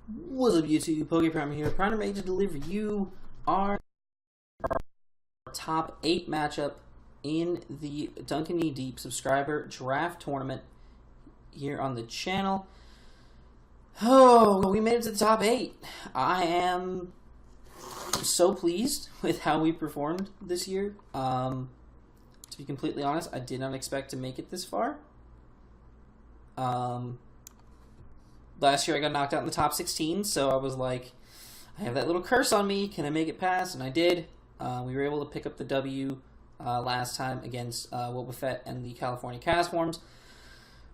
What's up, YouTube? Pokeprimer here, primarily to deliver you our top 8 matchup in the Duncan Deep Subscriber Draft Tournament here on the channel. Oh, we made it to the top 8. I am so pleased with how we performed this year. To be completely honest, I did not expect to make it this far. Last year I got knocked out in the top 16, so I was like, I have that little curse on me. Can I make it past? And I did. We were able to pick up the W last time against Wobbuffet and the California Castforms.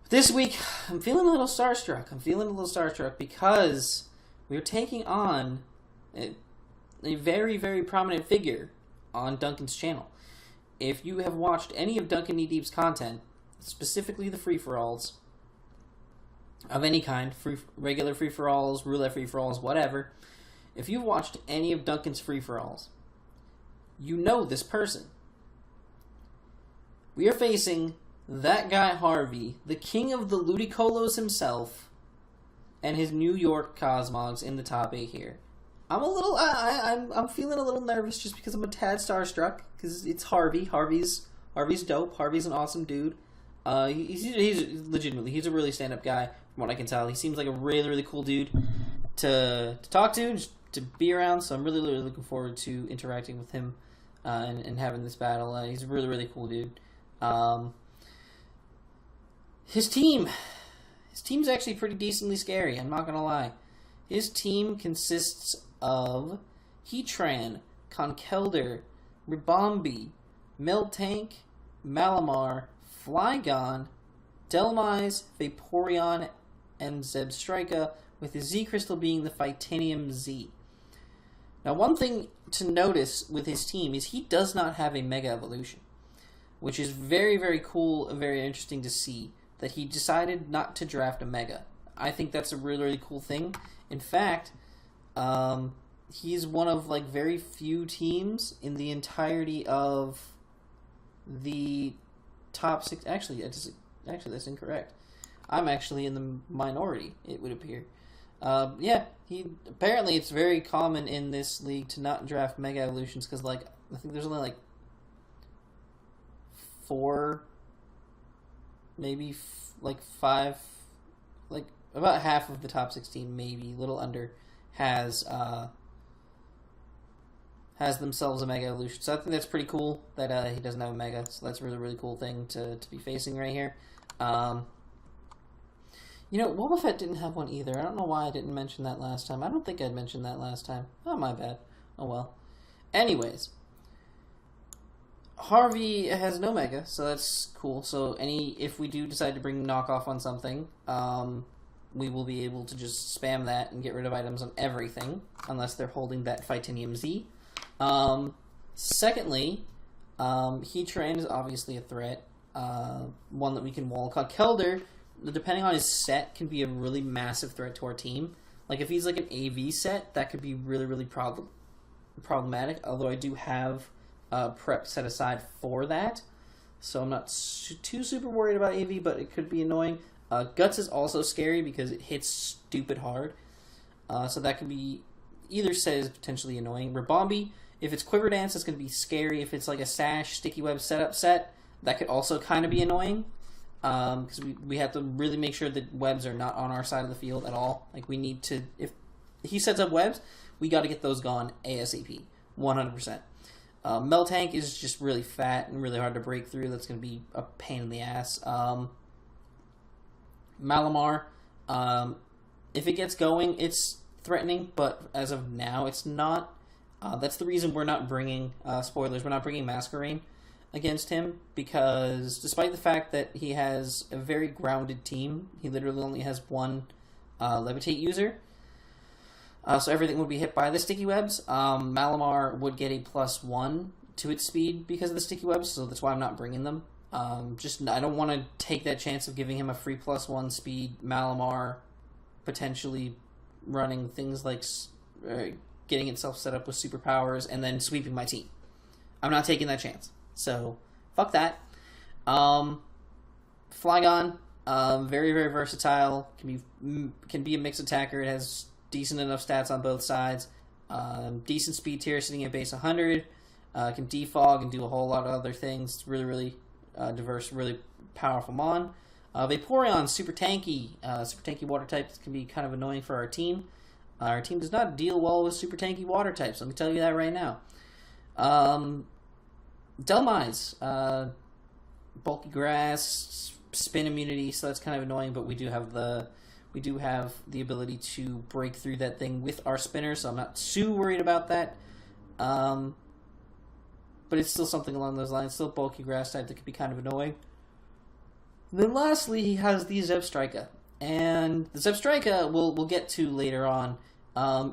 This week, I'm feeling a little starstruck. Because we're taking on a very, very prominent figure on Duncan's channel. If you have watched any of Duncan Deep's content, specifically the free-for-alls, of any kind, regular free-for-alls, roulette free-for-alls, whatever. If you've watched any of Duncan's free-for-alls, you know this person. We are facing ThatGuyHarvey, the king of the Ludicolos himself, and his New York Cosmogs in the top 8 here. I'm feeling a little nervous just because I'm a tad starstruck, because it's Harvey. Harvey's dope. Harvey's an awesome dude. He's legitimately, he's a really stand-up guy, from what I can tell. He seems like a really, really cool dude to talk to, just to be around, so I'm really, really looking forward to interacting with him and having this battle. He's a really, really cool dude. His team's actually pretty decently scary, I'm not gonna lie. His team consists of Heatran, Conkeldurr, Ribombee, Miltank, Malamar, Flygon, Delmise, Vaporeon, and Zebstrika, with the Z Crystal being the Titanium Z. Now, one thing to notice with his team is he does not have a Mega Evolution, which is very, very cool and very interesting to see, that he decided not to draft a Mega. I think that's a really, really cool thing. In fact, he's one of like very few teams in the entirety of the top 6. Actually, that's incorrect. I'm actually in the minority, it would appear. Yeah, apparently it's very common in this league to not draft Mega Evolutions, because like I think there's only like 4, maybe like 5, like about half of the top 16, maybe a little under, has themselves a Mega Evolution. So I think that's pretty cool that he doesn't have a Mega. So that's a really, really cool thing to be facing right here. You know, Wobbuffet didn't have one either. I don't know why I didn't mention that last time. I don't think I'd mentioned that last time. Oh, my bad. Oh, well. Anyways. Harvey has no Mega, so that's cool. So if we do decide to bring knockoff on something, we will be able to just spam that and get rid of items on everything, unless they're holding that Titanium Z. Secondly, Heatran is obviously a threat. One that we can wall. Conkeldurr, depending on his set, can be a really massive threat to our team. Like, if he's like an AV set, that could be really, really problematic, although I do have prep set aside for that, so I'm not too super worried about AV, but it could be annoying. Guts is also scary because it hits stupid hard, so that could be, either set is potentially annoying. Ribombee, if it's Quiver Dance, it's going to be scary. If it's like a Sash, Sticky Web setup set, that could also kind of be annoying, because we have to really make sure that webs are not on our side of the field at all. Like, we need to, if he sets up webs, we got to get those gone ASAP, 100%. Miltank is just really fat and really hard to break through. That's going to be a pain in the ass. Malamar, if it gets going, it's threatening, but as of now, it's not. That's the reason we're not bringing, spoilers, we're not bringing Masquerain against him, because despite the fact that he has a very grounded team, he literally only has one Levitate user, so everything would be hit by the Sticky Webs. Malamar would get a +1 to its speed because of the Sticky Webs, so that's why I'm not bringing them. I don't want to take that chance of giving him a free +1 speed Malamar, potentially running things like getting itself set up with superpowers and then sweeping my team. I'm not taking that chance. So, fuck that. Flygon, very, very versatile. Can be a mixed attacker. It has decent enough stats on both sides. Decent speed tier, sitting at base 100. Can defog and do a whole lot of other things. It's really, really diverse, really powerful mon. Vaporeon, super tanky water types can be kind of annoying for our team. Our team does not deal well with super tanky water types. Let me tell you that right now. Dhelmise, bulky grass, spin immunity, so that's kind of annoying. But we do have the ability to break through that thing with our spinner, so I'm not too worried about that. But it's still something along those lines. Still bulky grass type that could be kind of annoying. Then lastly, he has the Zebstrika. And the Zebstrika, we'll get to later on,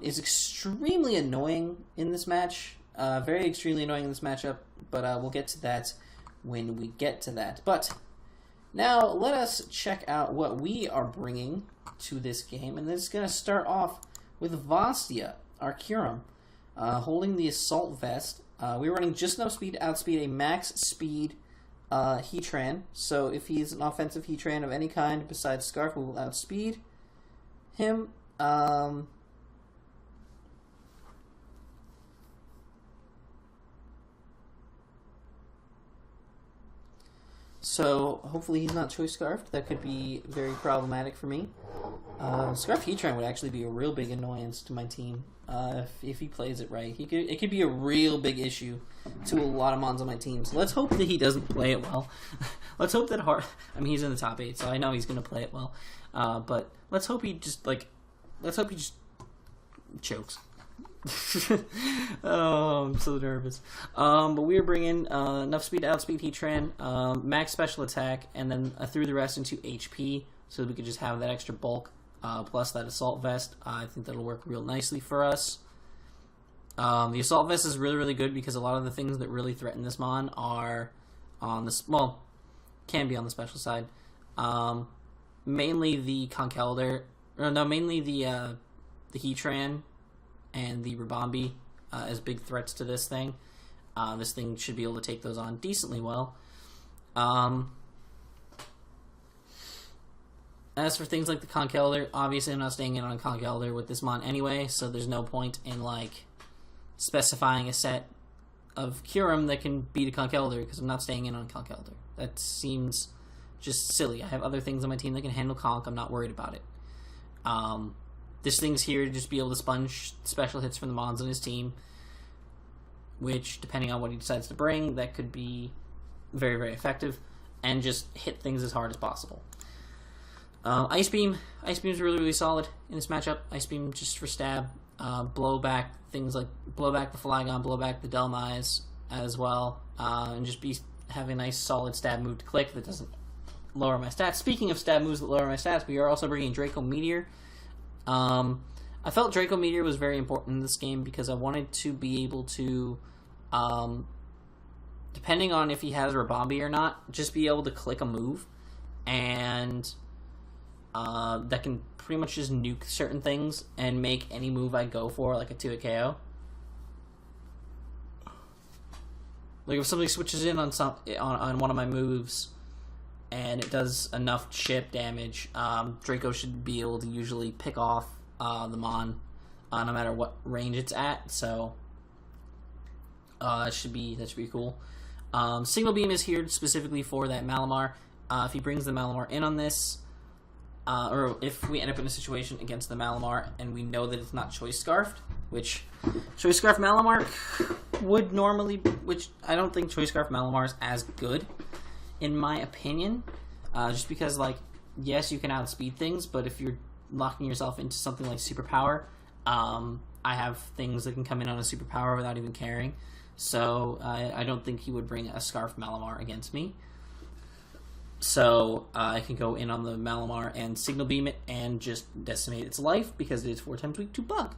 is extremely annoying in this match. Very extremely annoying in this matchup, but we'll get to that when we get to that. But now let us check out what we are bringing to this game. And this is going to start off with Vastia, our Kyurem, holding the Assault Vest. We're running just enough speed to outspeed a max speed Heatran. So if he's an offensive Heatran of any kind besides Scarf, we will outspeed him. So hopefully he's not Choice Scarfed. That could be very problematic for me. Scarf Heatran would actually be a real big annoyance to my team if he plays it right. It could be a real big issue to a lot of mons on my team. So let's hope that he doesn't play it well. Let's hope that he's in the top 8, so I know he's going to play it well. But let's hope he just chokes. Oh, I'm so nervous. But we are bringing enough speed to outspeed Heatran, max special attack, and then through the rest into HP, so that we could just have that extra bulk, plus that Assault Vest. I think that'll work real nicely for us. The Assault Vest is really, really good because a lot of the things that really threaten this mon are on the can be on the special side. Mainly the mainly the Heatran and the Ribombee as big threats to this thing. This thing should be able to take those on decently well. As for things like the Conkeldurr, obviously I'm not staying in on Conkeldurr with this mon anyway, so there's no point in specifying a set of Kyurem that can beat a Conkeldurr because I'm not staying in on Conkeldurr. That seems just silly. I have other things on my team that can handle Conk. I'm not worried about it. This thing's here to just be able to sponge special hits from the mons on his team, which, depending on what he decides to bring, that could be very, very effective, and just hit things as hard as possible. Ice Beam. Ice Beam's really, really solid in this matchup. Ice Beam just for stab. Blow back things like blow back the Flygon, blow back the Dhelmise as well, and just have a nice solid stab move to click that doesn't lower my stats. Speaking of stab moves that lower my stats, we are also bringing Draco Meteor. I felt Draco Meteor was very important in this game because I wanted to be able to, depending on if he has Ribombee or not, just be able to click a move, and that can pretty much just nuke certain things and make any move I go for like a 2-hit KO. Like if somebody switches in on on one of my moves and it does enough chip damage, Draco should be able to usually pick off the mon no matter what range it's at. So that should be cool. Signal Beam is here specifically for that Malamar. If he brings the Malamar in on this, or if we end up in a situation against the Malamar and we know that it's not Choice Scarfed, which Choice Scarf Malamar would normally, which I don't think Choice Scarf Malamar is as good, in my opinion, just because, yes, you can outspeed things, but if you're locking yourself into something like Superpower, I have things that can come in on a Superpower without even caring, so I don't think he would bring a Scarf Malamar against me. So I can go in on the Malamar and Signal Beam it and just decimate its life because it is 4 times weak to Bug.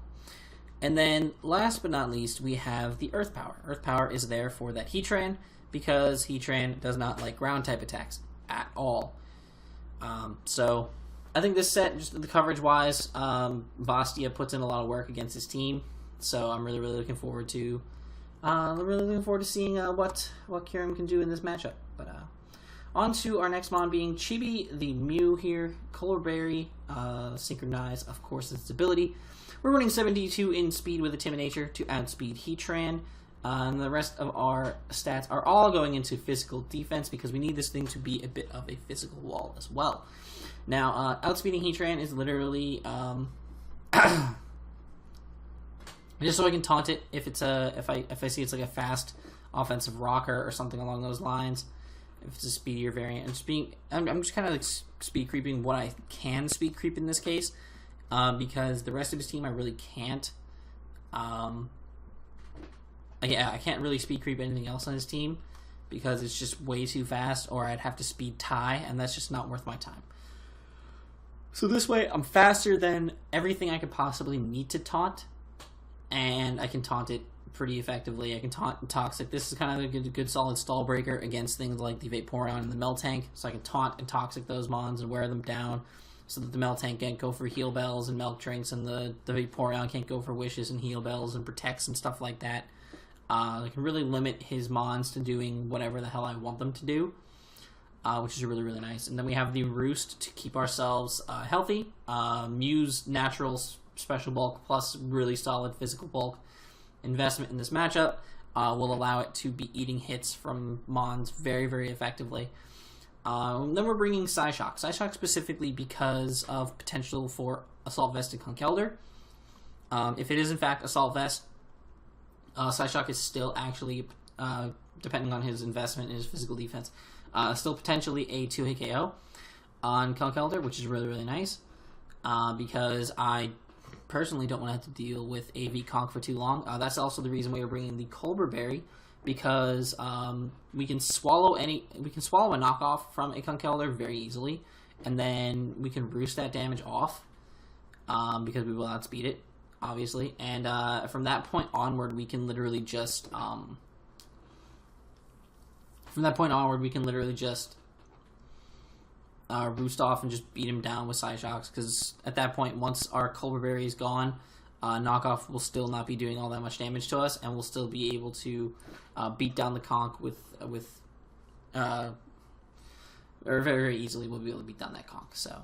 And then, last but not least, we have the Earth Power. Earth Power is there for that Heatran because Heatran does not like ground-type attacks at all. So I think this set, just the coverage-wise, Vastia puts in a lot of work against his team. So I'm really, really looking forward to seeing what Kyurem can do in this matchup. But On to our next mon being Chibi the Mew here. Color Berry, Synchronize, of course, its ability. We're running 72 in speed with a Timid Nature to outspeed Heatran. And the rest of our stats are all going into physical defense because we need this thing to be a bit of a physical wall as well. Now, outspeeding Heatran is literally just so I can taunt it if it's if I see it's like a fast offensive rocker or something along those lines. If it's a speedier variant, I'm just kind of like speed creeping what I can speed creep in this case, because the rest of his team I really can't. Yeah, I can't really speed creep anything else on his team because it's just way too fast, or I'd have to speed tie, and that's just not worth my time. So this way, I'm faster than everything I could possibly need to taunt, and I can taunt it pretty effectively. I can taunt Toxic. This is kind of a good solid stall breaker against things like the Vaporeon and the Meltank, so I can taunt and Toxic those mons and wear them down so that the Meltank can't go for Heal Bells and Milk Drinks, and the Vaporeon can't go for Wishes and Heal Bells and Protects and stuff like that. I can really limit his mons to doing whatever the hell I want them to do, which is really, really nice. And then we have the Roost to keep ourselves healthy. Mew's natural special bulk plus really solid physical bulk investment in this matchup will allow it to be eating hits from mons very, very effectively. Then we're bringing Psyshock. Psyshock specifically because of potential for Assault Vest and Conkeldurr. If it is in fact Assault Vest, Psyshock is still actually, depending on his investment in his physical defense, still potentially a 2-hit KO on Conkeldurr, which is really, really nice, because I personally don't want to have to deal with AV Conk for too long. That's also the reason why we're bringing the Colbur Berry, because we can swallow a knockoff from a Conkeldurr very easily, and then we can roost that damage off, because we will outspeed it, obviously, and from that point onward, we can literally just roost off and just beat him down with Psyshocks, because at that point, once our Colbur Berry is gone, knockoff will still not be doing all that much damage to us, and we'll still be able to beat down the Conk or very, very easily we'll be able to beat down that Conk. So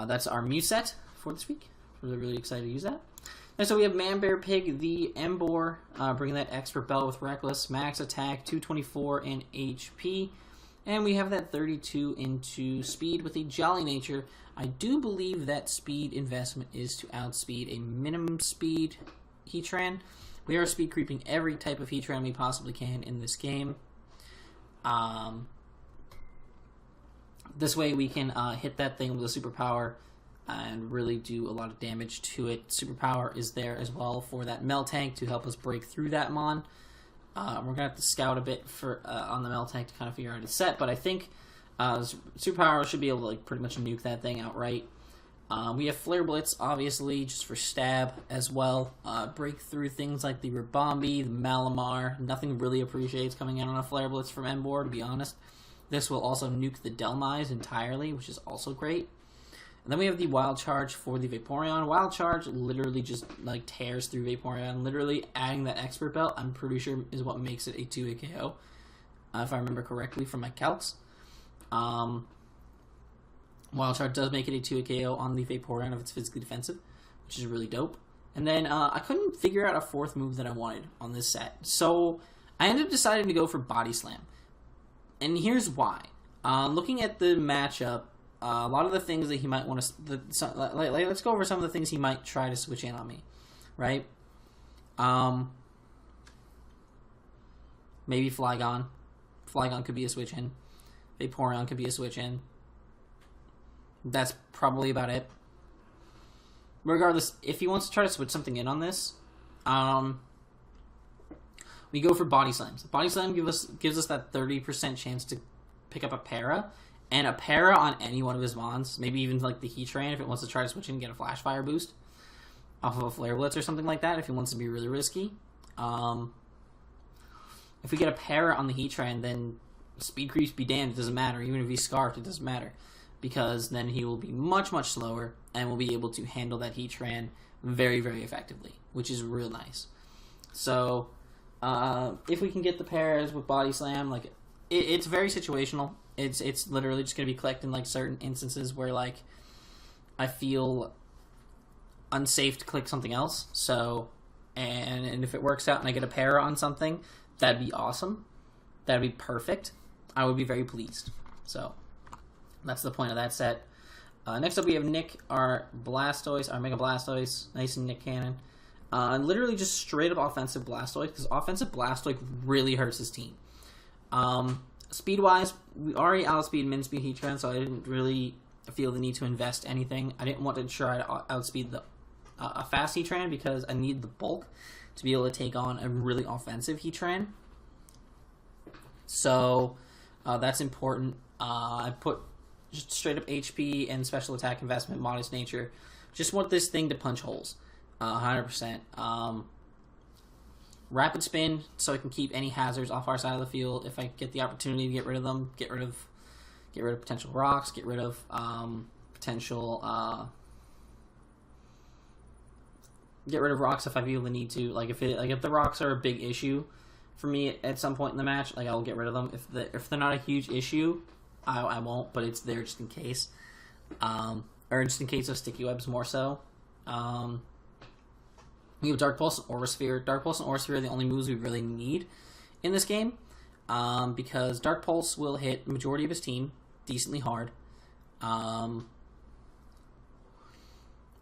that's our Mew set for this week. We're really excited to use that. And so we have Man Bear Pig, the Emboar, bringing that expert belt with Reckless, max attack, 224 in HP, and we have that 32 into speed with a Jolly Nature. I do believe that speed investment is to outspeed a minimum speed Heatran. We are speed creeping every type of Heatran we possibly can in this game. This way we can hit that thing with a superpower and really do a lot of damage to it. Superpower is there as well for that Meltank to help us break through that mon. We're going to have to scout a bit for on the Meltank to kind of figure out its set, but I think Superpower should be able to like pretty much nuke that thing outright. We have Flare Blitz, obviously, just for stab as well. Break through things like the Ribombee, the Malamar. Nothing really appreciates coming in on a Flare Blitz from Emboar, to be honest. This will also nuke the Delmise entirely, which is also great. And then we have the Wild Charge for the Vaporeon. Wild Charge literally just like tears through Vaporeon. Literally adding that Expert Belt, I'm pretty sure, is what makes it a 2-hit KO, if I remember correctly from my calcs. Wild Charge does make it a 2-hit KO on the Vaporeon if it's physically defensive, which is really dope. And then I couldn't figure out a fourth move that I wanted on this set, so I ended up deciding to go for Body Slam. And here's why. Looking at the matchup, a lot of the things that he might want to... let's go over some of the things he might try to switch in on me, right? Maybe Flygon. Flygon could be a switch in. Vaporeon could be a switch in. That's probably about it. Regardless, if he wants to try to switch something in on this, we go for Body Slams. Body Slam gives us that 30% chance to pick up a Para, and a Para on any one of his mons, maybe even like the Heatran if it wants to try to switch in and get a Flash Fire boost off of a Flare Blitz or something like that if he wants to be really risky. If we get a Para on the Heatran, then speed creeps be damned, it doesn't matter. Even if he's Scarfed, it doesn't matter, because then he will be much, much slower and will be able to handle that Heatran very, very effectively, which is real nice. So if we can get the Paras with Body Slam, like it's very situational. It's literally just going to be clicked in like certain instances where like I feel unsafe to click something else. So, and if it works out and I get a pair on something, that'd be awesome. That'd be perfect. I would be very pleased. So, that's the point of that set. Next up, we have Nick, our Blastoise, our Mega Blastoise, nice and Nick Cannon. Literally just straight up offensive Blastoise, because offensive Blastoise really hurts his team. Speed-wise, we already outspeed Min-Speed Heatran, so I didn't really feel the need to invest anything. I didn't want to try to outspeed the a fast Heatran because I need the bulk to be able to take on a really offensive Heatran. So that's important. I put just straight up HP and special attack investment, modest nature. Just want this thing to punch holes, 100%. Rapid spin so I can keep any hazards off our side of the field. If I get the opportunity to get rid of them, get rid of potential rocks, get rid of get rid of rocks if I feel the need to. Like if the rocks are a big issue for me at some point in the match, like I'll get rid of them. If they're not a huge issue, I won't. But it's there just in case, or just in case of sticky webs more so. We have Dark Pulse and Aura Sphere. Dark Pulse and Aura Sphere are the only moves we really need in this game, because Dark Pulse will hit the majority of his team decently hard.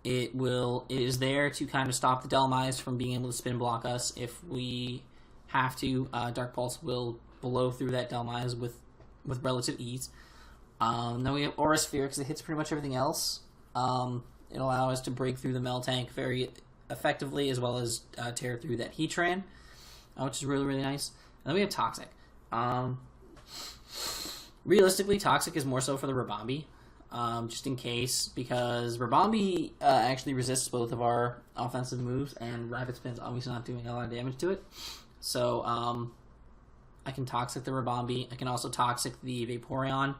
It is there to kind of stop the Delmise from being able to spin block us if we have to. Dark Pulse will blow through that Delmise with relative ease. Then we have Aura Sphere because it hits pretty much everything else. It'll allow us to break through the Meltank very effectively, as well as tear through that Heatran, which is really, really nice. And then we have Toxic. Realistically, Toxic is more so for the Ribombee, just in case, because Ribombee actually resists both of our offensive moves, and Rapid Spin's obviously not doing a lot of damage to it. So I can Toxic the Ribombee. I can also Toxic the Vaporeon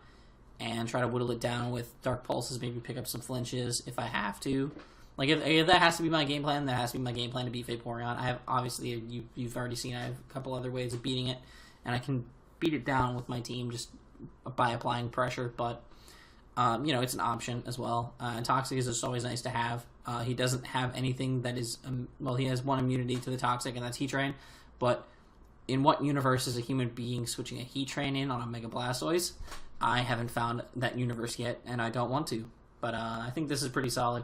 and try to whittle it down with Dark Pulses, maybe pick up some flinches if I have to. Like, if that has to be my game plan, that has to be my game plan to beat Vaporeon. I have, obviously, you've already seen, I have a couple other ways of beating it, and I can beat it down with my team just by applying pressure, but, it's an option as well. And Toxic is just always nice to have. He doesn't have anything that is, he has one immunity to the Toxic, and that's Heatran, but in what universe is a human being switching a Heatran in on a Mega Blastoise? I haven't found that universe yet, and I don't want to, but I think this is pretty solid.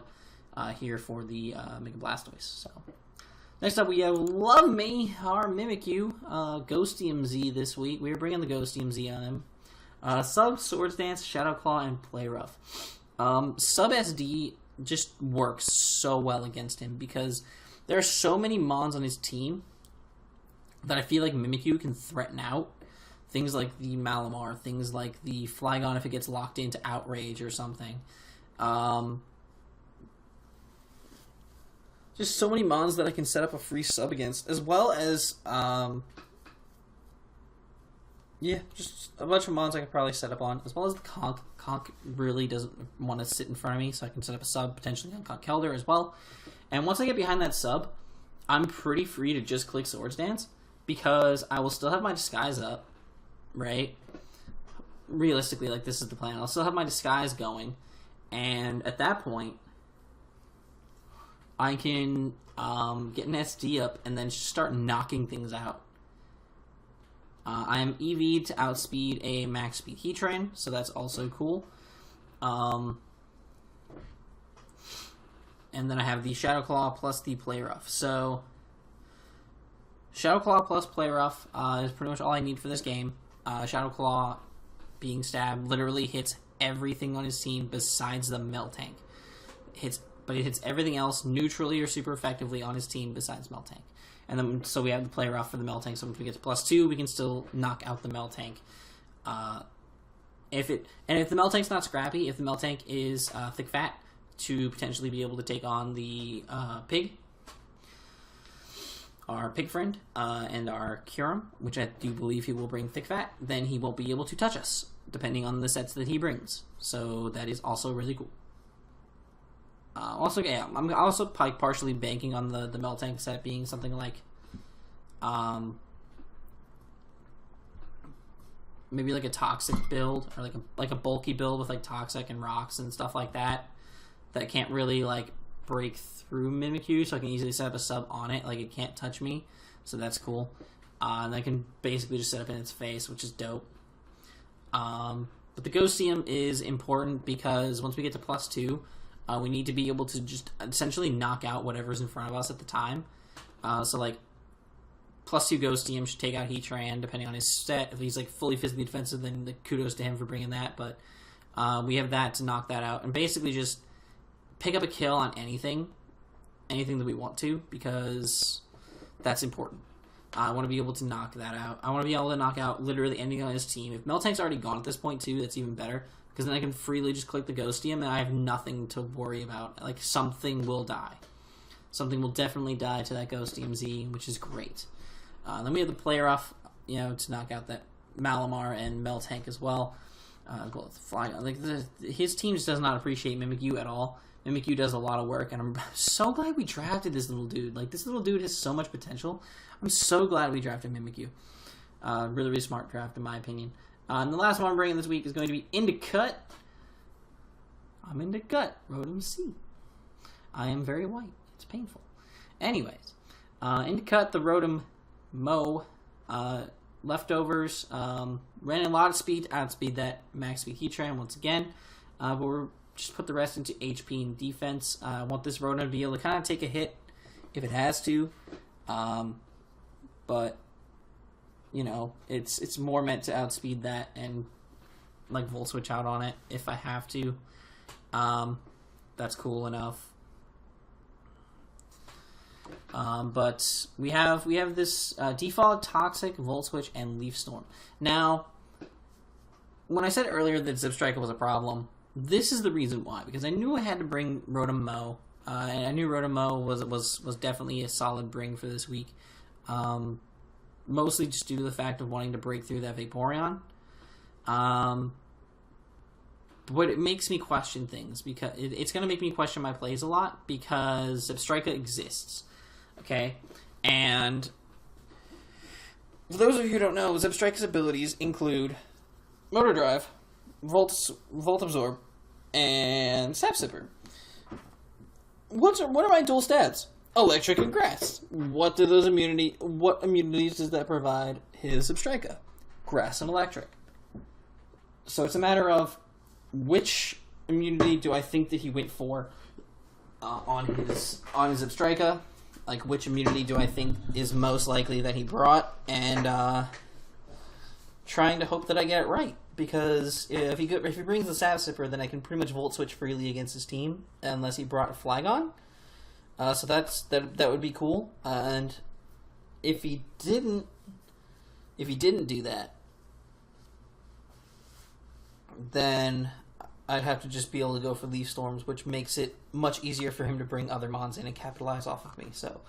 Here for the Mega Blastoise. So next up we have Love Me, our Mimikyu, Ghostium Z this week. We're bringing the Ghostium Z on him. Sub, Swords Dance, Shadow Claw, and Play Rough. Sub SD just works so well against him because there are so many mons on his team that I feel like Mimikyu can threaten out. Things like the Malamar, things like the Flygon if it gets locked into Outrage or something. Just so many mons that I can set up a free sub against, as well as, just a bunch of mons I could probably set up on, as well as the Conk. Conk really doesn't want to sit in front of me, so I can set up a sub potentially on Conkeldurr as well. And once I get behind that sub, I'm pretty free to just click Swords Dance, because I will still have my Disguise up, right? Realistically, like, this is the plan. I'll still have my Disguise going, and at that point, I can get an SD up and then start knocking things out. I am EV'd to outspeed a max speed Heatran, so that's also cool. And then I have the Shadow Claw plus the Play Rough. So Shadow Claw plus Play Rough is pretty much all I need for this game. Shadow Claw, being stabbed, literally hits everything on his team besides the Meltank. But it hits everything else neutrally or super effectively on his team besides Meltank. And then, so we have the Play Rough for the Meltank, so if we get to +2, we can still knock out the Meltank. If the Meltank's not scrappy, if the Meltank is thick fat, to potentially be able to take on the Pig, our Pig friend, and our Kyurem, which I do believe he will bring thick fat, then he won't be able to touch us, depending on the sets that he brings. So that is also really cool. I'm also partially banking on the Meltank set being something like maybe like a toxic build or like a bulky build with like toxic and rocks and stuff like that can't really like break through Mimikyu, so I can easily set up a sub on it. Like it can't touch me, so that's cool. And I can basically just set up in its face, which is dope. But the Ghostium is important because once we get to +2, we need to be able to just essentially knock out whatever's in front of us at the time. So like +2 Ghostium should take out Heatran, depending on his stat. If he's like fully physically defensive, then the kudos to him for bringing that. But we have that to knock that out, and basically just pick up a kill on anything that we want to, because that's important. I want to be able to knock that out. I want to be able to knock out literally anything on his team. If Meltank's already gone at this point too, that's even better, because then I can freely just click the Ghostium and I have nothing to worry about. Like something will die. Something will definitely die to that Ghostium Z, which is great. Then we have the player off, to knock out that Malamar and Meltank as well. His team just does not appreciate Mimikyu at all. Mimikyu does a lot of work, and I'm so glad we drafted this little dude. Like, this little dude has so much potential. I'm so glad we drafted Mimikyu. Really, really smart draft, in my opinion. And the last one I'm bringing this week is going to be Into Cut. I'm into Cut. Rotom C. I am very white. It's painful. Anyways, Into Cut, the Rotom Mo. Leftovers. Ran a lot of speed to outspeed that max speed Heatran once again. But we're just put the rest into HP and defense. I want this Rotom to be able to kind of take a hit if it has to. But, it's more meant to outspeed that and, like, Volt Switch out on it if I have to. That's cool enough. But we have this default Toxic, Volt Switch, and Leaf Storm. Now, when I said earlier that Zipstrika was a problem, this is the reason why. Because I knew I had to bring Rotom Mo, and I knew Rotom Mo was definitely a solid bring for this week. Mostly just due to the fact of wanting to break through that Vaporeon. But it makes me question things, because it's going to make me question my plays a lot, because Zipstrika exists. Okay? And for those of you who don't know, Zipstrika's abilities include Motor Drive, Volt Absorb, and Sap Sipper. What are my dual stats? Electric and Grass. What immunities does that provide his Zipstrika? Grass and Electric. So it's a matter of which immunity do I think that he went for on his Zipstrika? Like, which immunity do I think is most likely that he brought? And trying to hope that I get it right. Because if he brings the Sap Sipper, then I can pretty much Volt Switch freely against his team, unless he brought a Flygon. So that would be cool. And if he didn't do that, then I'd have to just be able to go for Leaf Storms, which makes it much easier for him to bring other Mons in and capitalize off of me. So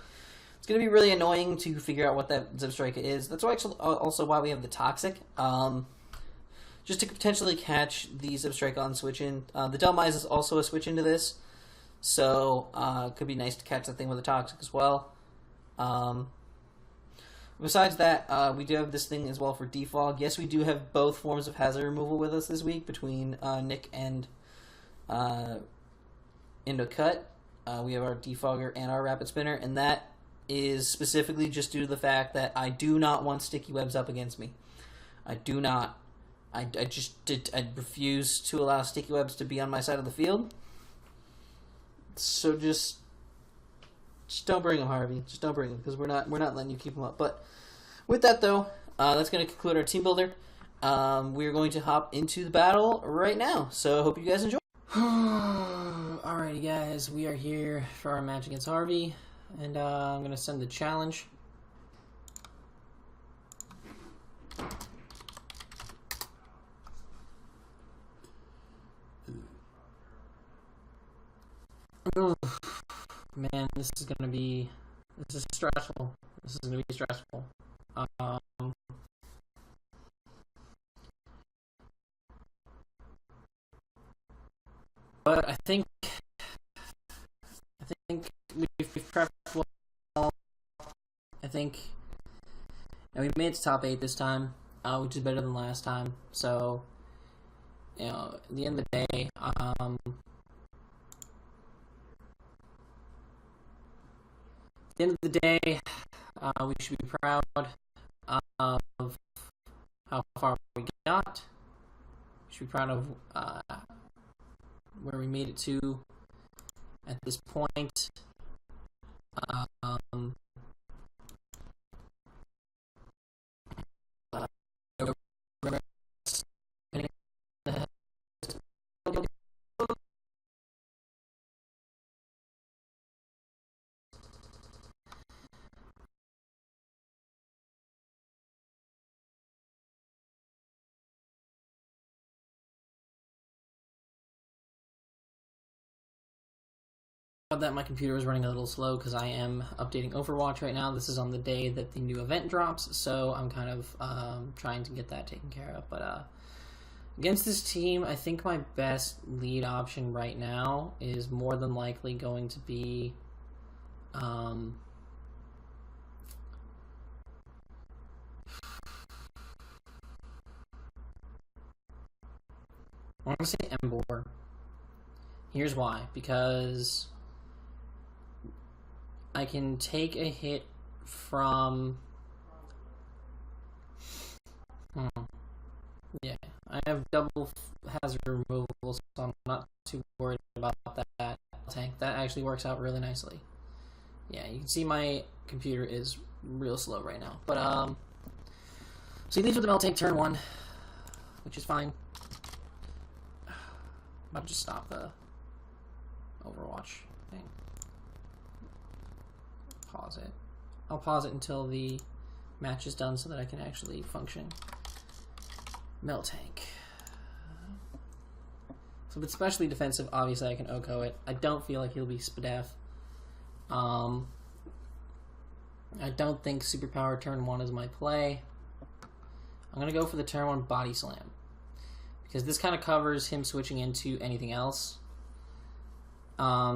it's going to be really annoying to figure out what that Zipstrika is. That's also why we have the Toxic. Just to potentially catch the Zipstrika on switch in. The Dhelmise is also a switch into this. So, it could be nice to catch that thing with a Toxic as well. Besides that, we do have this thing as well for Defog. Yes, we do have both forms of hazard removal with us this week, between Nick and Into Cut. We have our Defogger and our Rapid Spinner, and that is specifically just due to the fact that I do not want Sticky Webs up against me. I do not. I refuse to allow Sticky Webs to be on my side of the field. So just don't bring them, Harvey. Just don't bring them, because we're not letting you keep them up. But with that, though, that's going to conclude our team builder. We're going to hop into the battle right now. So I hope you guys enjoy. Alrighty, guys, we are here for our match against Harvey, and I'm going to send the challenge. Man, this is stressful. This is gonna be stressful. But I think we've prepped well. I think, and we made it to top 8 this time. which is better than last time. So, you know, at the end of the day, we should be proud of how far we got. We should be proud of where we made it to at this point. That my computer is running a little slow because I am updating Overwatch right now. This is on the day that the new event drops, so I'm kind of trying to get that taken care of. But against this team, I think my best lead option right now is more than likely going to be I'm going to say Embor. Here's why. Because I can take a hit from... Yeah, I have double hazard removal, so I'm not too worried about that tank. That actually works out really nicely. Yeah, you can see my computer is real slow right now. But, so he leaves with the Melt Tank turn 1, which is fine. I'll just stop the Overwatch thing. Pause it. I'll pause it until the match is done so that I can actually function. Melt Tank. So it's especially defensive. Obviously, I can OHKO it. I don't feel like he'll be Spadef. I don't think Superpower turn 1 is my play. I'm going to go for the turn 1 Body Slam. Because this kind of covers him switching into anything else.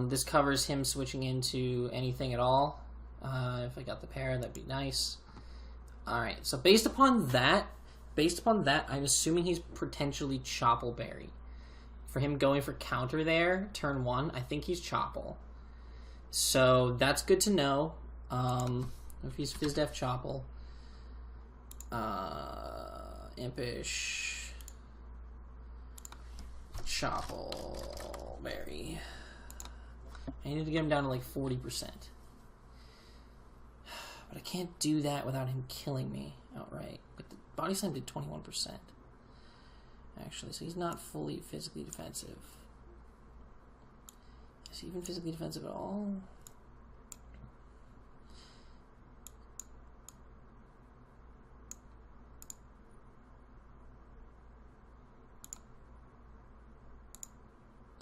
This covers him switching into anything at all. If I got the pair, that'd be nice. Alright, so based upon that, I'm assuming he's potentially Choppleberry. For him going for counter there, turn 1, I think he's Chopple. So that's good to know. If he's Fizdef Chopple. Impish. Choppleberry. I need to get him down to like 40%. But I can't do that without him killing me outright. But the Body Slam did 21%. Actually, so he's not fully physically defensive. Is he even physically defensive at all?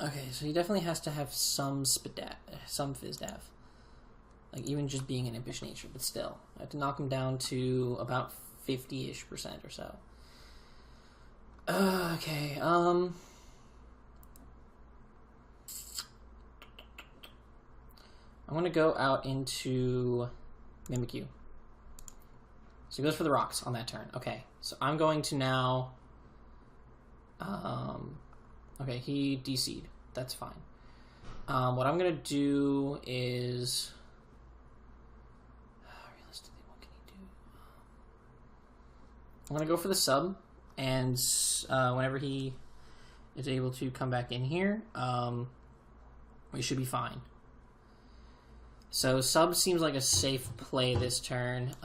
Okay, so he definitely has to have some Fizdef. Like, even just being an impish nature, but still. I have to knock him down to about 50-ish% or so. Okay, I'm gonna go out into Mimikyu. So he goes for the rocks on that turn. Okay, so I'm going to now... okay, he DC'd. That's fine. What I'm gonna do is... realistically, what can he do? I'm gonna go for the sub, and whenever he is able to come back in here, we should be fine. So sub seems like a safe play this turn.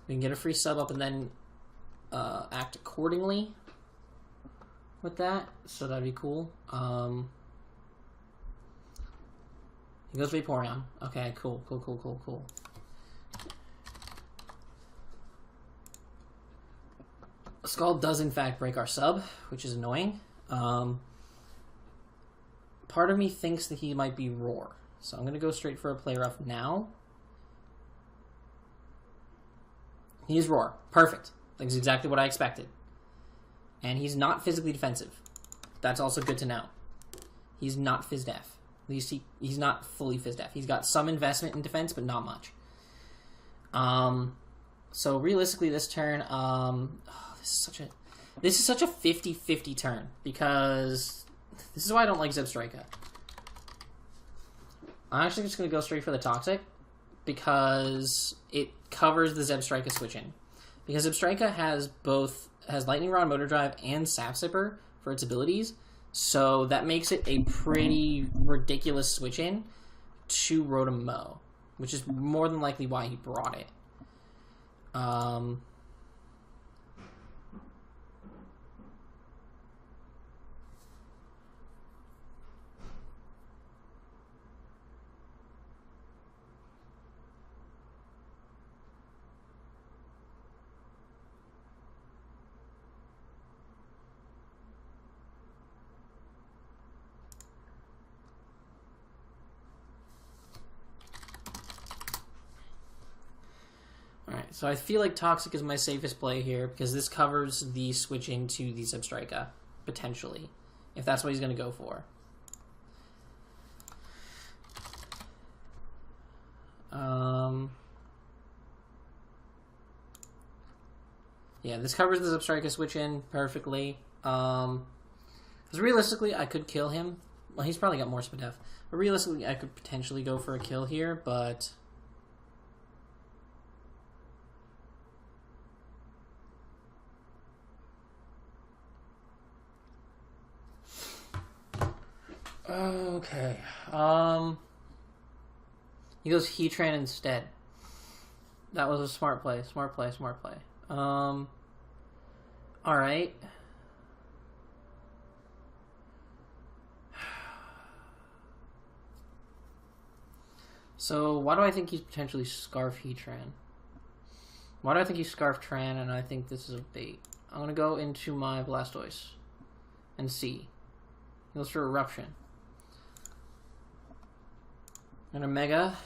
We can get a free sub up and then act accordingly with that, so that'd be cool. He goes Vaporeon. Okay, cool. Scald does in fact break our sub, which is annoying. Part of me thinks that he might be Roar, so I'm gonna go straight for a play rough now. He's Roar. Perfect. That's exactly what I expected. And he's not physically defensive. That's also good to know. He's not Fizdef. At least he's not fully Fizdef. He's got some investment in defense, but not much. So realistically, this turn, this is such a 50-50 turn, because this is why I don't like Zebstrika. I'm actually just going to go straight for the Toxic, because it covers the Zebstrika switch in. Because Zebstrika has Lightning Rod, Motor Drive, and Sap Sipper for its abilities, so that makes it a pretty ridiculous switch in to Rotom-Mow, which is more than likely why he brought it. Alright, so I feel like Toxic is my safest play here, because this covers the switch into the Zebstrika, potentially, if that's what he's going to go for. Yeah, this covers the Zebstrika switch in perfectly. Because realistically, I could kill him. Well, he's probably got more Spadef. But realistically, I could potentially go for a kill here, but... Okay. He goes Heatran instead. That was a smart play. Smart play. Alright. So, why do I think he's potentially Scarf Heatran? Why do I think he's Scarf Tran and I think this is a bait? I'm gonna go into my Blastoise and see. He goes for Eruption. And a Mega.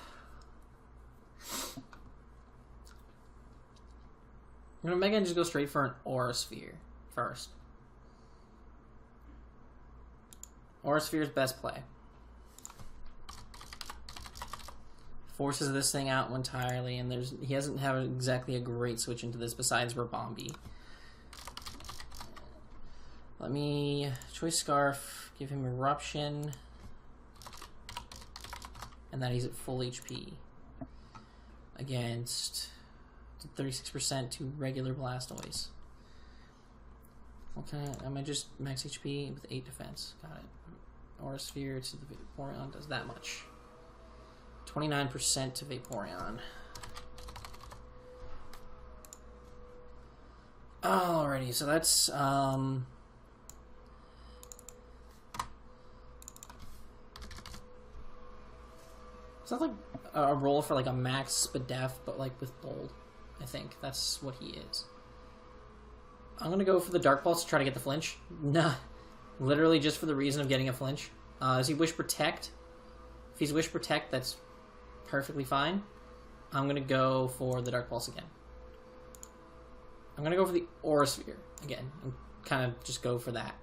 I'm gonna Mega and just go straight for an Aura Sphere first. Aura Sphere's best play. Forces this thing out entirely, and he doesn't have exactly a great switch into this besides Ribombee. Let me Choice Scarf, give him Eruption. And that he's at full HP against 36% to regular Blastoise. Okay, am I just max HP with 8 defense? Got it. Aura Sphere to the Vaporeon does that much. 29% to Vaporeon. Alrighty, so that's it's not like a roll for like a max Spadef, but like with Bold. I think that's what he is. I'm gonna go for the Dark Pulse to try to get the flinch. Nah, literally just for the reason of getting a flinch. Is he Wish Protect? If he's Wish Protect, that's perfectly fine. I'm gonna go for the Dark Pulse again. I'm gonna go for the Aura Sphere again and kind of just go for that.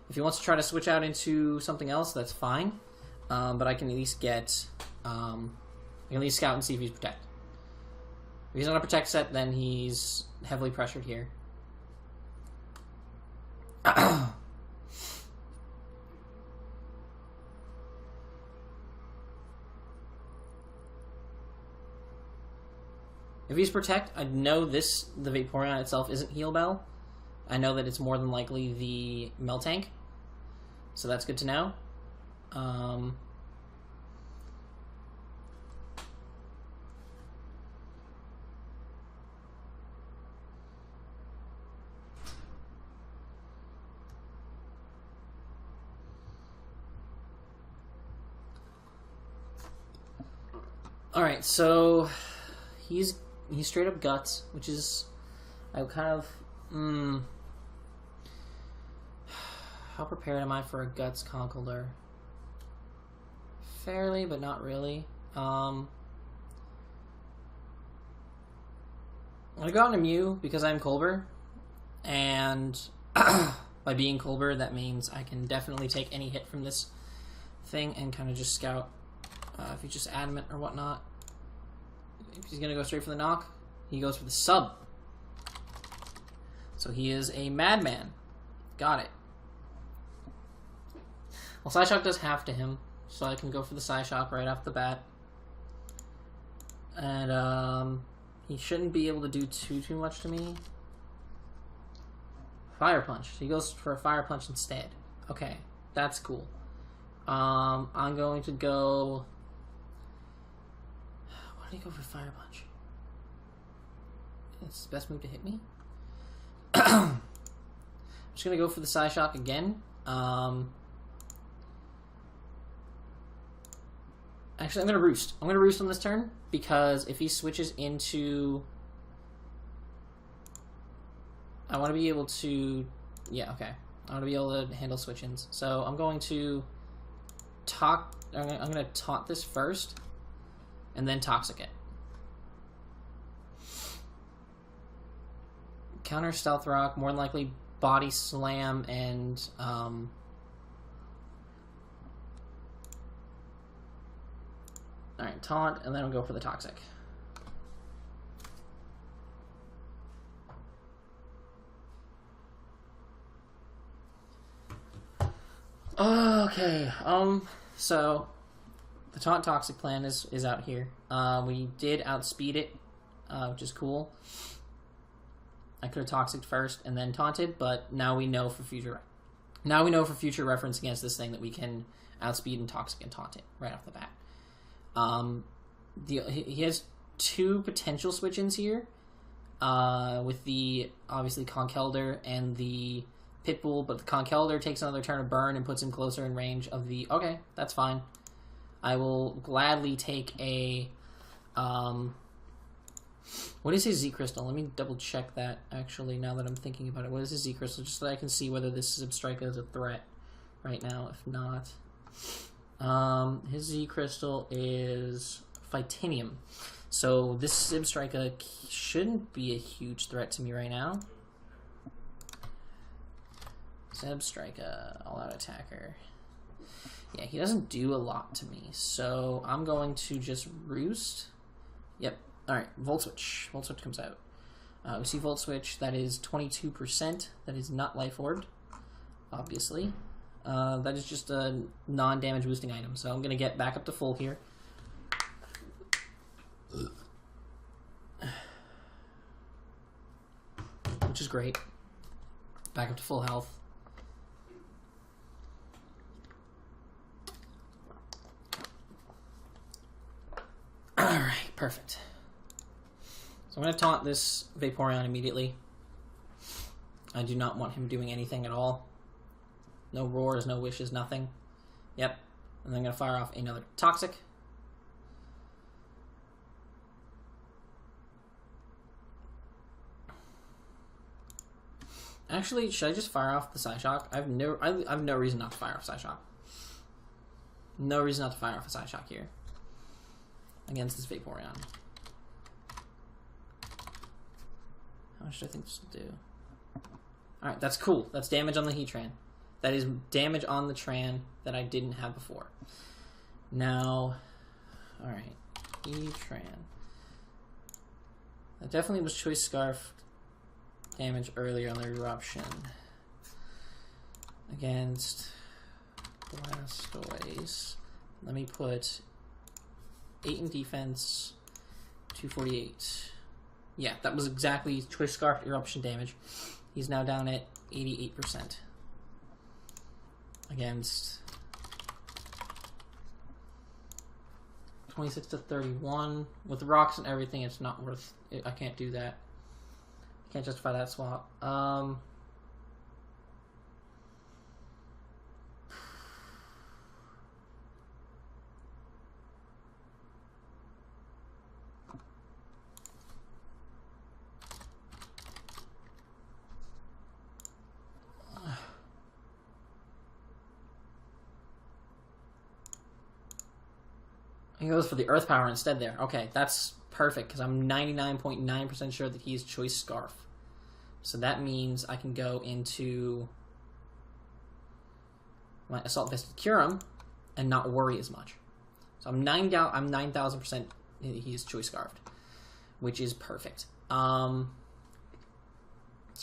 If he wants to try to switch out into something else, that's fine. But I can at least get, I can at least scout and see if he's Protect. If he's on a Protect set, then he's heavily pressured here. If he's Protect, I know the Vaporeon itself isn't Heal Bell. I know that it's more than likely the Meltank. So that's good to know. Alright, so he's straight up Guts, which is, I kind of, how prepared am I for a Guts Conkeldurr? Fairly, but not really. I'm gonna go out into Mew because I'm Colbur, and by being Colbur, that means I can definitely take any hit from this thing and kind of just scout if he's just adamant or whatnot. If he's gonna go straight for the knock, He goes for the sub. So he is a madman. Got it. Well, Psyshock does half to him, so I can go for the Psyshock right off the bat. And, he shouldn't be able to do too much to me. Fire Punch. He goes for a Fire Punch instead. Okay, that's cool. I'm going to go... Why did he go for Fire Punch? It's the best move to hit me. I'm just going to go for the Psyshock again. Actually, I'm going to Roost. I'm going to Roost on this turn, because if he switches into... I want to be able to... Yeah, okay. I want to be able to handle switch-ins. So I'm going to... I'm going to taunt this first, and then Toxic it. Counter Stealth Rock, more than likely Body Slam, and... Alright, taunt, and then we'll go for the Toxic. Okay, so the taunt Toxic plan is out here. We did outspeed it, which is cool. I could have Toxic first and then taunted, but now we know for future reference against this thing that we can outspeed and Toxic and taunt it right off the bat. He has two potential switch-ins here, with the, obviously, Conkeldurr and the Pitbull, but the Conkeldurr takes another turn of burn and puts him closer in range of the... Okay, that's fine. I will gladly take a... What is his Z-Crystal? Let me double-check that, actually, now that I'm thinking about it. What is his Z-Crystal? Just so that I can see whether this Substrika is a threat right now. If not... his Z-Crystal is Phytanium. So this Substrika shouldn't be a huge threat to me right now. Substrika, all-out attacker. Yeah, he doesn't do a lot to me, so I'm going to just Roost. Yep. Alright, Volt Switch. Volt Switch comes out. We see Volt Switch, that is 22%. That is not Life Orb, obviously. That is just a non-damage boosting item, so I'm going to get back up to full here. Which is great. Back up to full health. Alright, perfect. So I'm going to taunt this Vaporeon immediately. I do not want him doing anything at all. No roars, no wishes, nothing. Yep. And then I'm going to fire off another Toxic. Actually, should I just fire off the Psyshock? I have no reason not to fire off Psyshock. No reason not to fire off a Psyshock here. Against this Vaporeon. How much do I think this will do? Alright, that's cool. That's damage on the Heatran. That is damage on the Tran that I didn't have before. Now, alright, Heatran. That definitely was Choice Scarf damage earlier on the Eruption. Against Blastoise. Let me put 8 in defense, 248. Yeah, that was exactly Choice Scarf Eruption damage. He's now down at 88%. Against 26 to 31. With rocks and everything, it's not worth it. I can't do that. Can't justify that swap. He goes for the Earth Power instead there. Okay, that's perfect, because I'm 99.9% sure that he's Choice Scarf. So that means I can go into my Assault Vested Curum and not worry as much. So I'm 9,000% he's Choice Scarfed, which is perfect. So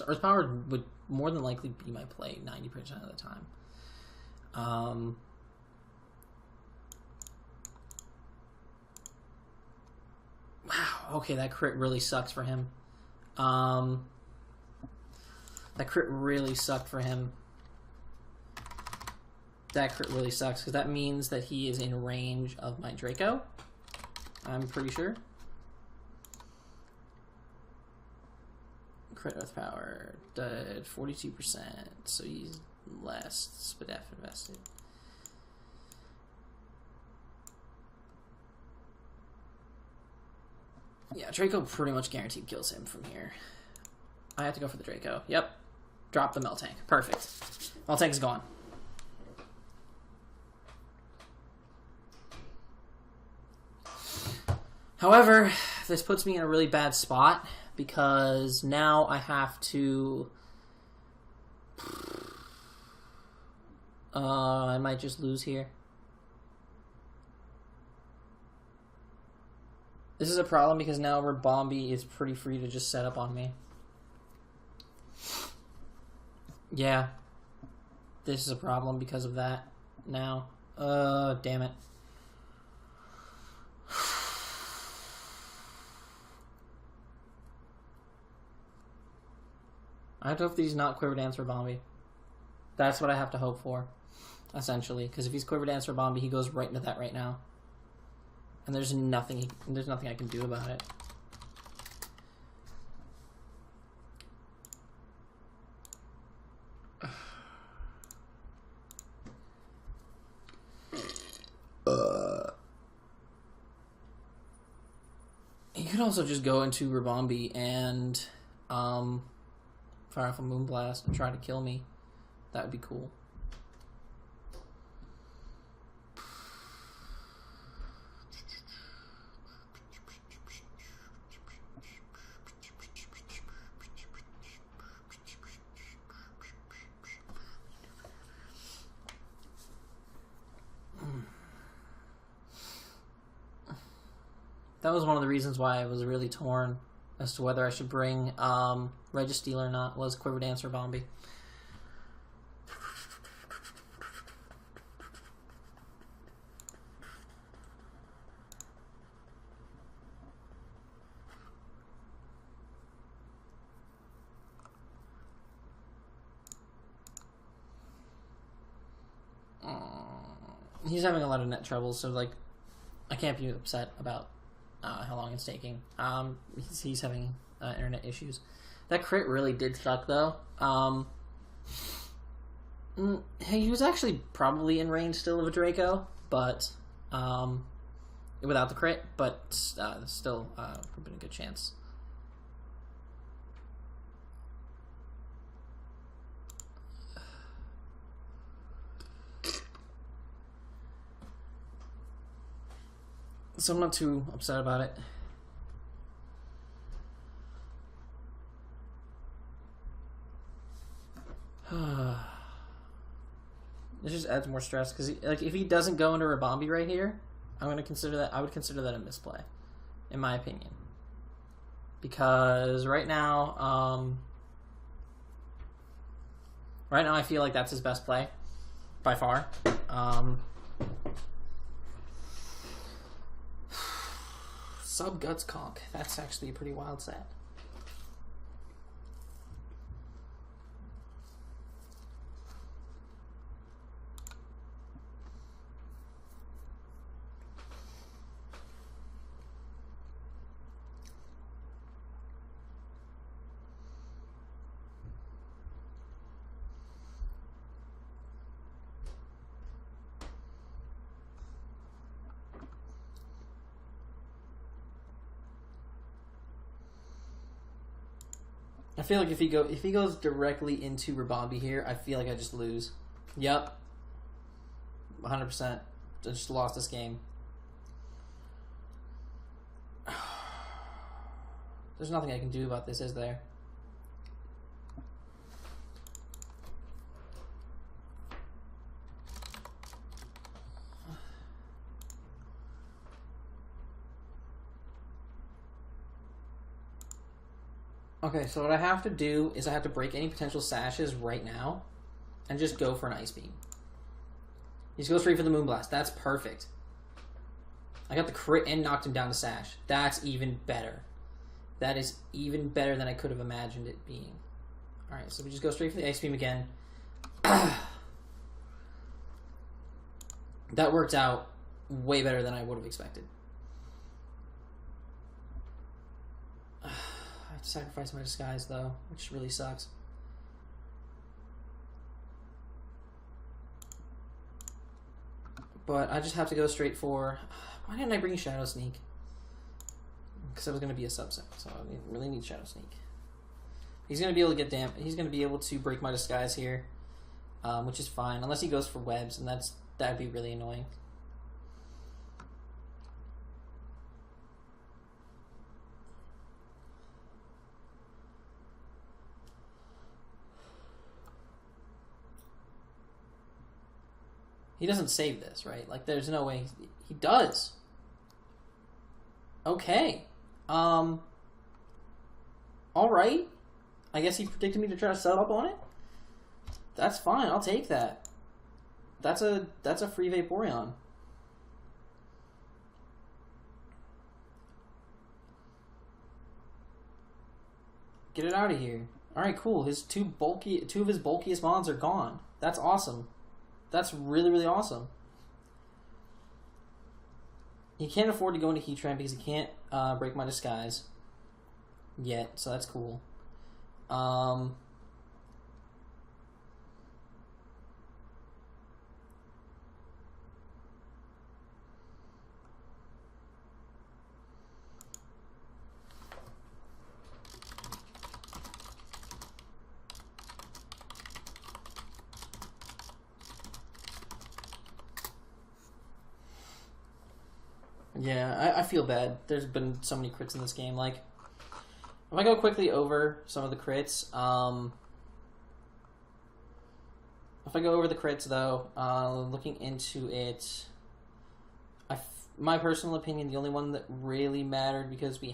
Earth Power would more than likely be my play 90% of the time. Wow, okay, that crit really sucks for him. That crit really sucked for him. That crit really sucks, because that means that he is in range of my Draco. I'm pretty sure. Crit Earth Power did 42%, so he's less SPDF invested. Yeah, Draco pretty much guaranteed kills him from here. I have to go for the Draco. Yep. Drop the Meltank. Perfect. Meltank is gone. However, this puts me in a really bad spot because now I have to... I might just lose here. This is a problem because now Ribombee is pretty free to just set up on me. Yeah. This is a problem because of that now. Damn it. I have to hope that he's not Quiver Dance Ribombee. That's what I have to hope for, essentially. Because if he's Quiver Dance Ribombee, he goes right into that right now. And there's nothing I can do about it. He could also just go into Ribombee and fire off a Moonblast and try to kill me. That would be cool. That was one of the reasons why I was really torn as to whether I should bring Registeel or not, was Quiver Dance or Ribombee. He's having a lot of net troubles, so like I can't be upset about how long it's taking. He's having internet issues. That crit really did suck, though. He was actually probably in range still of a Draco, but without the crit, but still would have been a good chance. So I'm not too upset about it. This just adds more stress because, like, if he doesn't go into Ribombee right here, I'm gonna consider that. I would consider that a misplay, in my opinion. Because right now, I feel like that's his best play, by far. Sub Guts Conk. That's actually a pretty wild set. I feel like if he goes directly into Ribombee here, I feel like I just lose. Yep. 100%. I just lost this game. There's nothing I can do about this, is there? Okay, so what I have to do is I have to break any potential sashes right now and just go for an Ice Beam. He just goes straight for the Moonblast. That's perfect. I got the crit and knocked him down to Sash. That's even better. That is even better than I could have imagined it being. Alright, so we just go straight for the Ice Beam again. That worked out way better than I would have expected. I have to sacrifice my disguise, though, which really sucks. But I just have to go straight for... Why didn't I bring Shadow Sneak? Because I was going to be a subset, so I really need Shadow Sneak. He's going to be able to get He's going to be able to break my disguise here, which is fine, unless he goes for webs, and that'd be really annoying. He doesn't save this, right? Like, there's no way he does. Okay. All right. I guess he predicted me to try to set up on it. That's fine. I'll take that. That's a free Vaporeon. Get it out of here. All right, cool. His two of his bulkiest mons are gone. That's awesome. That's really, really awesome. He can't afford to go into Heatran because he can't break my disguise yet, so that's cool. Yeah, I feel bad. There's been so many crits in this game. Like, if I go quickly over some of the crits, if I go over the crits, though, looking into it, my personal opinion, the only one that really mattered because we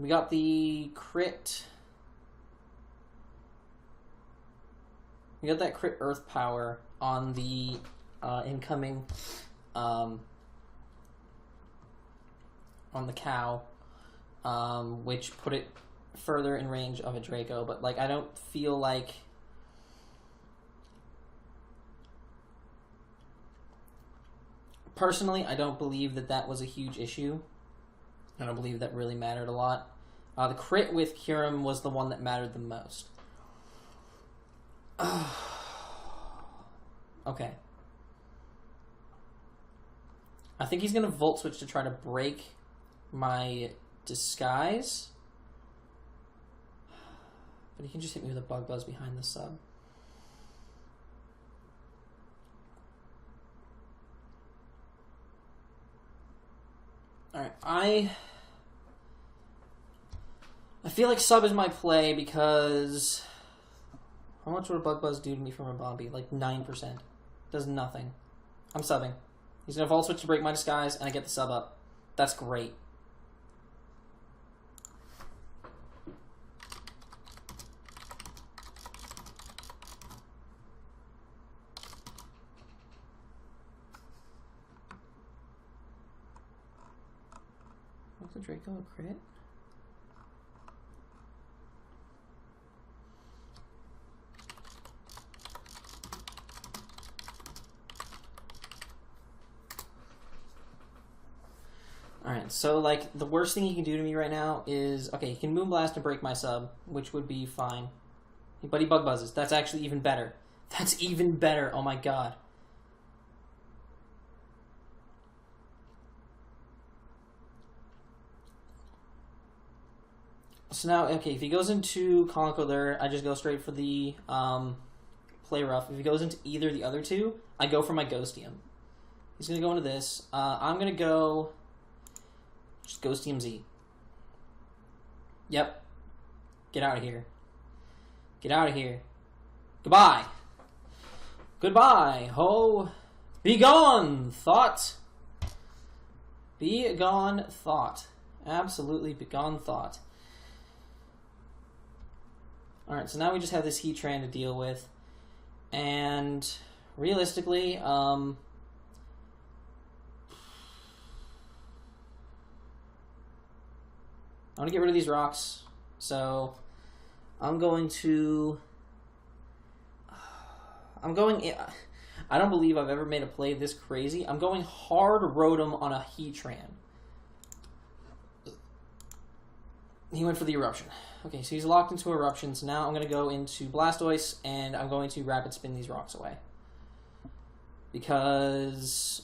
got the crit. We got that crit Earth Power on the incoming. On the cow, which put it further in range of a Draco, but like I don't feel like personally I don't believe that was a huge issue. I don't believe that really mattered a lot. The crit with Kyurem was the one that mattered the most. Okay. I think he's going to Volt Switch to try to break my disguise. But he can just hit me with a Bug Buzz behind the sub. Alright, I feel like sub is my play because... How much would a Bug Buzz do to me from a Bombi? Like 9%. Does nothing. I'm subbing. He's going to Volt Switch to break my disguise, and I get the sub up. That's great. What's the Draco a crit? Alright, so, like, the worst thing he can do to me right now is... Okay, he can Moonblast and break my sub, which would be fine. But he Bug Buzzes. That's actually even better. That's even better. Oh my god. So now, okay, if he goes into Conkeldurr, I just go straight for the Play Rough. If he goes into either of the other two, I go for my Ghostium. He's going to go into this. I'm going to go... Just Ghostium Z. Yep. Get out of here. Get out of here. Goodbye. Goodbye, ho. Be gone, thought. Be gone, thought. Absolutely be gone, thought. Alright, so now we just have this Heatran to deal with. And realistically, I'm going to get rid of these rocks. So I'm going to... I don't believe I've ever made a play this crazy. I'm going hard Rotom on a Heatran. He went for the Eruption. Okay, so he's locked into Eruption. So now I'm going to go into Blastoise, and I'm going to Rapid Spin these rocks away. Because...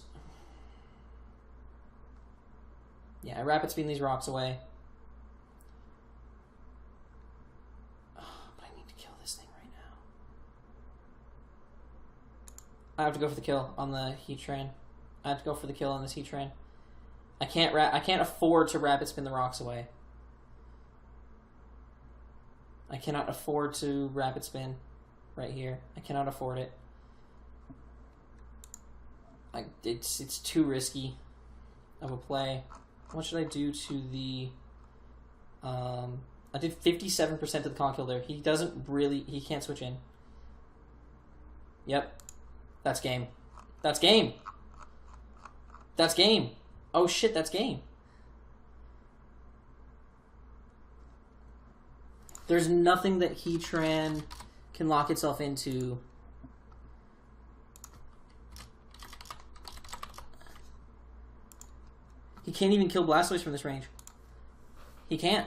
yeah, I Rapid Spin these rocks away. But I need to kill this thing right now. I have to go for the kill on the Heatran. I have to go for the kill on this Heatran. I can't afford to Rapid Spin the rocks away. I cannot afford to Rapid Spin right here. I cannot afford it. It's too risky of a play. What should I do to the... I did 57% of the con kill there. He can't switch in. Yep. That's game. That's game. That's game. Oh shit, that's game. There's nothing that Heatran can lock itself into. He can't even kill Blastoise from this range. He can't.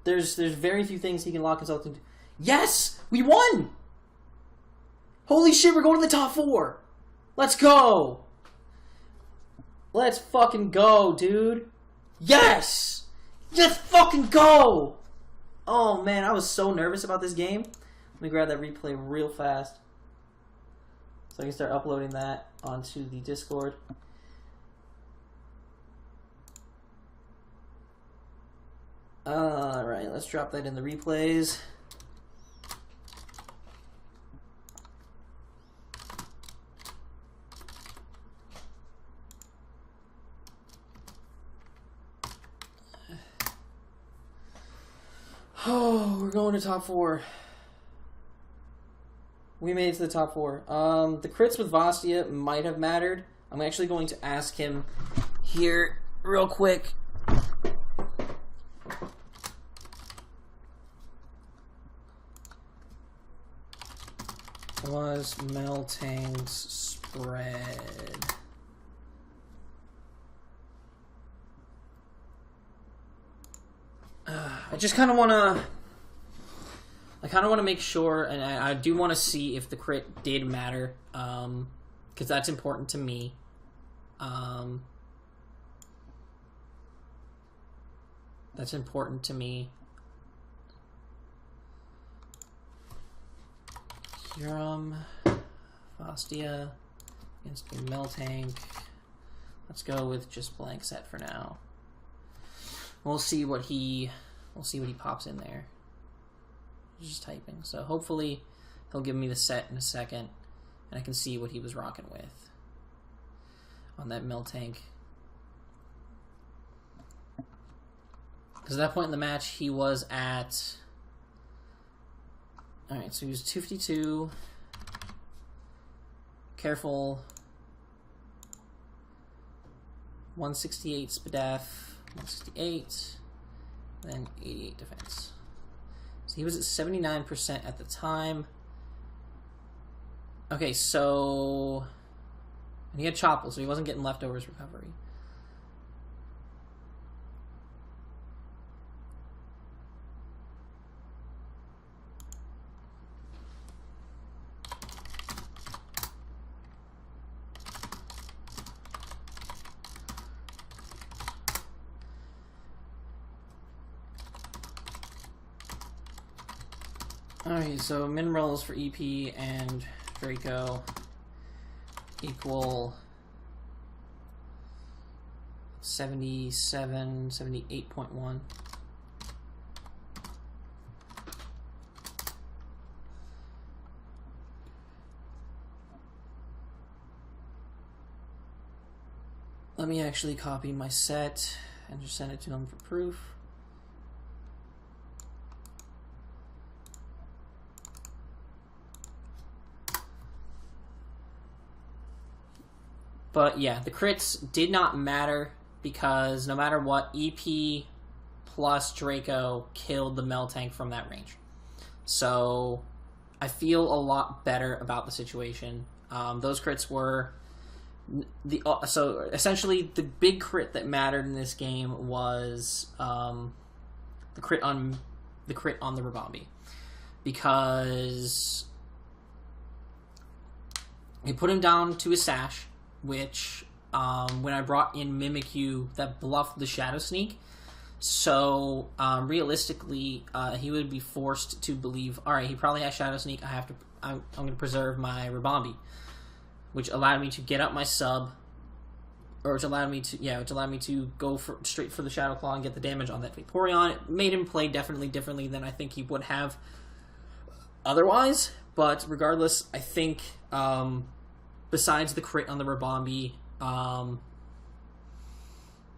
There's very few things he can lock himself into. Yes! We won! Holy shit, we're going to the top 4! Let's go! Let's fucking go, dude! Yes! Let's fucking go! Oh man, I was so nervous about this game. Let me grab that replay real fast so I can start uploading that onto the Discord. Alright, let's drop that in the replays. Oh, we're going to top 4. We made it to the top 4. The crits with Vastia might have mattered. I'm actually going to ask him here real quick. Was Meltang's spread? I just kind of want to... make sure, and I do want to see if the crit did matter, because that's important to me. That's important to me. Kyurem, Vastia against the Meltank. Let's go with just blank set for now. We'll see what he pops in there. Just typing. So hopefully he'll give me the set in a second and I can see what he was rocking with on that Meltank. Because at that point in the match he was at... Alright, so he was 252. Careful. 168 Spadef. 168. Then 88 defense. So he was at 79% at the time. Okay, so... And he had Chople, so he wasn't getting leftovers recovery. Alright, so minerals for EP and Draco equal 77, 78.1. Let me actually copy my set and just send it to him for proof. But yeah, the crits did not matter because no matter what, EP plus Draco killed the Meltank from that range. So I feel a lot better about the situation. Those crits were so essentially the big crit that mattered in this game was the crit on the Rabambi, because he put him down to his sash, which when I brought in Mimikyu, that bluffed the Shadow Sneak. So realistically, he would be forced to believe, all right, he probably has Shadow Sneak. I'm going to preserve my Rabambi, which allowed me to get up my sub, or which allowed me to go straight for the Shadow Claw and get the damage on that Vaporeon. It made him play definitely differently than I think he would have otherwise. But regardless, I think besides the crit on the Rabambi,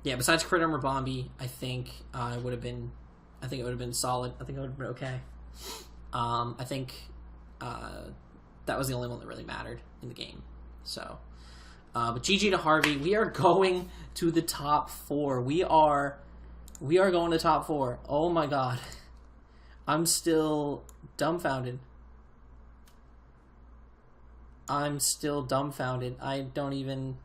besides crit on Rabambi, I think it would have been solid. I think it would have been okay. I think that was the only one that really mattered in the game. So, but GG to Harvey. We are going to the top 4. We are going to top 4. Oh my god, I'm still dumbfounded. I don't even.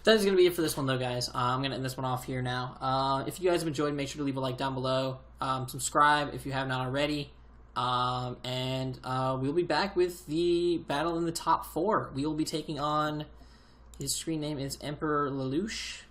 That is going to be it for this one, though, guys. I'm going to end this one off here now. If you guys have enjoyed, make sure to leave a like down below. Subscribe if you have not already. And we'll be back with the battle in the top 4. We will be taking on, his screen name is Emperor Lelouch.